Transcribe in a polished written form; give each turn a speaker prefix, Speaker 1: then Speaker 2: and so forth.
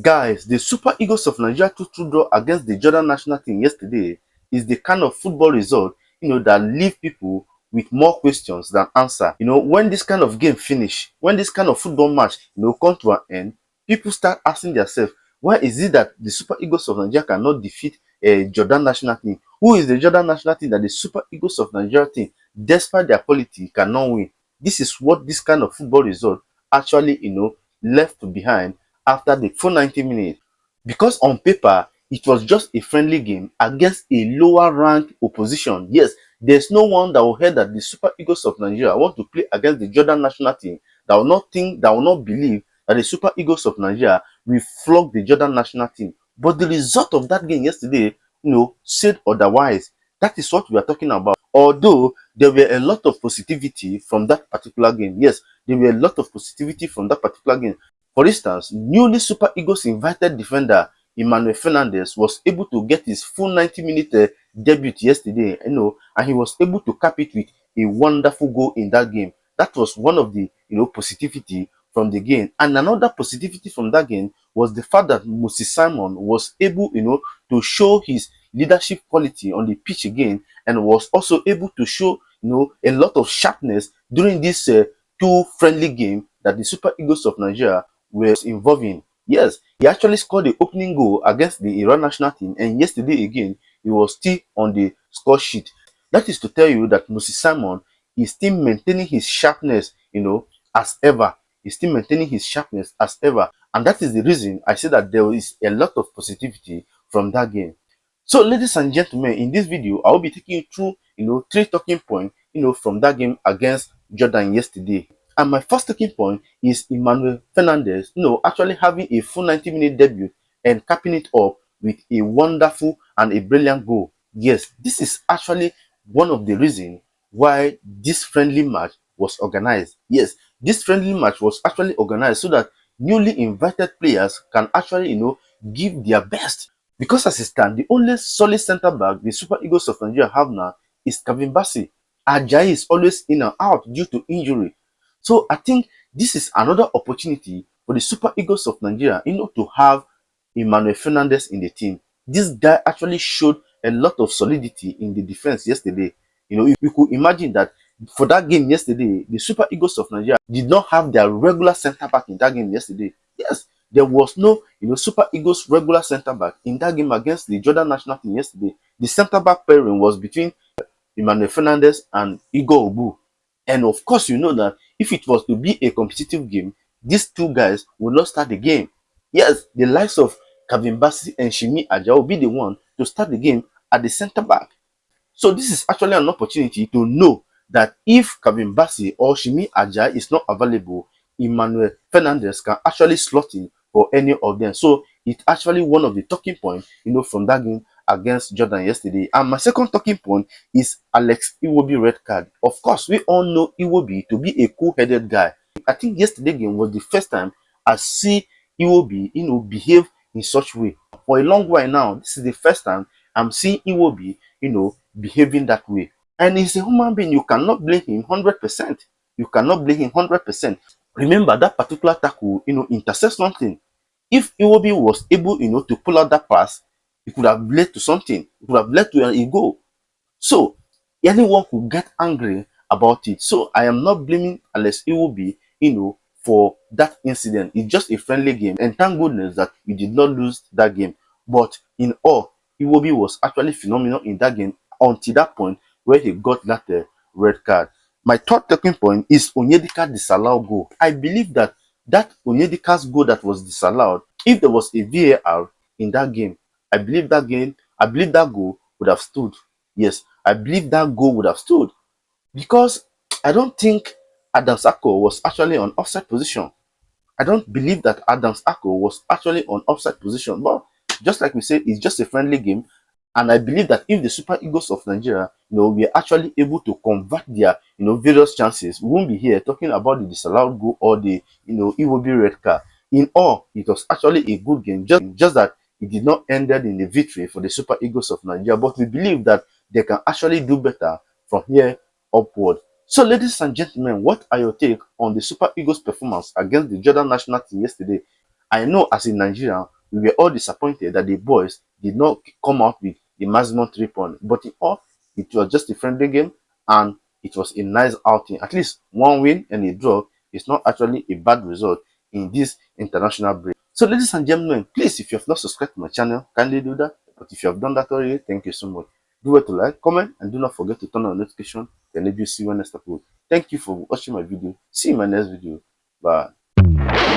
Speaker 1: Guys, the Super Eagles of Nigeria 2-2 draw against the Jordan national team yesterday is the kind of football result, that leave people with more questions than answer. When this kind of game finish, when this kind of football match, come to an end, people start asking themselves, why is it that the Super Eagles of Nigeria cannot defeat a Jordan national team? Who is the Jordan national team that the Super Eagles of Nigeria team, despite their quality, cannot win? This is what this kind of football result actually, left behind after the full 90 minutes. Because on paper, it was just a friendly game against a lower ranked opposition. Yes, there's no one that will hear that the Super Eagles of Nigeria want to play against the Jordan national team that will not think, that will not believe that the Super Eagles of Nigeria will flog the Jordan national team. But the result of that game yesterday, said otherwise. That is what we are talking about. Although there were a lot of positivity from that particular game. Yes, there were a lot of positivity from that particular game. For instance, newly Super Eagles invited defender Emmanuel Fernandez was able to get his full 90-minute debut yesterday, and he was able to cap it with a wonderful goal in that game. That was one of the, positivity from the game. And another positivity from that game was the fact that Moses Simon was able, to show his leadership quality on the pitch again, and was also able to show, a lot of sharpness during this two friendly game that the Super Eagles of Nigeria were involved in. Yes, he actually scored the opening goal against the Iran national team, and yesterday again, he was still on the score sheet. That is to tell you that Moses Simon is still maintaining his sharpness, as ever. He's still maintaining his sharpness as ever. And that is the reason I say that there is a lot of positivity from that game. So, ladies and gentlemen, in this video, I will be taking you through, three talking points, from that game against Jordan yesterday. And my first talking point is Emmanuel Fernandez, actually having a full 90-minute debut and capping it up with a wonderful and a brilliant goal. Yes, this is actually one of the reasons why this friendly match was organized. Yes, this friendly match was actually organized so that newly invited players can actually, give their best. Because as it stands, the only solid center back the Super Eagles of Nigeria have now is Kevin Bassey. Ajayi is always in and out due to injury. So I think this is another opportunity for the Super Eagles of Nigeria, to have Emmanuel Fernandez in the team. This guy actually showed a lot of solidity in the defense yesterday. You could imagine that for that game yesterday, the Super Eagles of Nigeria did not have their regular center back in that game yesterday. Yes, there was no, Super Eagles regular center back in that game against the Jordan national team yesterday. The center back pairing was between Emmanuel Fernandez and Iwobi. And of course, you know that if it was to be a competitive game, these two guys would not start the game. Yes, the likes of Kevin Bassey and Shimi Aja will be the one to start the game at the center back. So this is actually an opportunity to know that if Kevin Bassey or Shimi Aja is not available, Emmanuel Fernandez can actually slot in for any of them. So it's actually one of the talking points, from that game against Jordan yesterday. And my second talking point is Alex Iwobi red card. Of course, we all know Iwobi to be a cool-headed guy. I think yesterday game was the first time I see Iwobi, behave in such way. For a long while now, this is the first time I'm seeing Iwobi, behaving that way. And he's a human being. You cannot blame him 100%. You cannot blame him 100%. Remember that particular tackle, intercepts something. If Iwobi was able, to pull out that pass, it could have led to something. It could have led to a goal. So anyone could get angry about it. So I am not blaming Alex Iwobi, for that incident. It's just a friendly game, and thank goodness that we did not lose that game. But in all, Iwobi was actually phenomenal in that game until that point where he got that red card. My third talking point is Onyedika disallowed goal. I believe that Onyedika's goal that was disallowed, if there was a VAR in that game, I believe that goal would have stood. Yes, I believe that goal would have stood, because I don't think Adams Ako was actually on offside position. I don't believe that Adams Ako was actually on offside position. But just like we said, it's just a friendly game. And I believe that if the Super Eagles of Nigeria, we are actually able to convert their, various chances, we won't be here talking about the disallowed goal or the, Iwobi red card. In all, it was actually a good game. Just that it did not end in a victory for the Super Eagles of Nigeria. But we believe that they can actually do better from here upward. So, ladies and gentlemen, what are your take on the Super Eagles performance against the Jordan national team yesterday? I know as a Nigerian, we were all disappointed that the boys did not come out with the maximum 3 points. But in all, it was just a friendly game and it was a nice outing. At least one win and a draw is not actually a bad result in this international break. So, ladies and gentlemen, please, if you have not subscribed to my channel, kindly do that. But if you have done that already, thank you so much. Do well to like, comment, and do not forget to turn on notification. Then maybe see you when next upload. Thank you for watching my video. See you in my next video. Bye.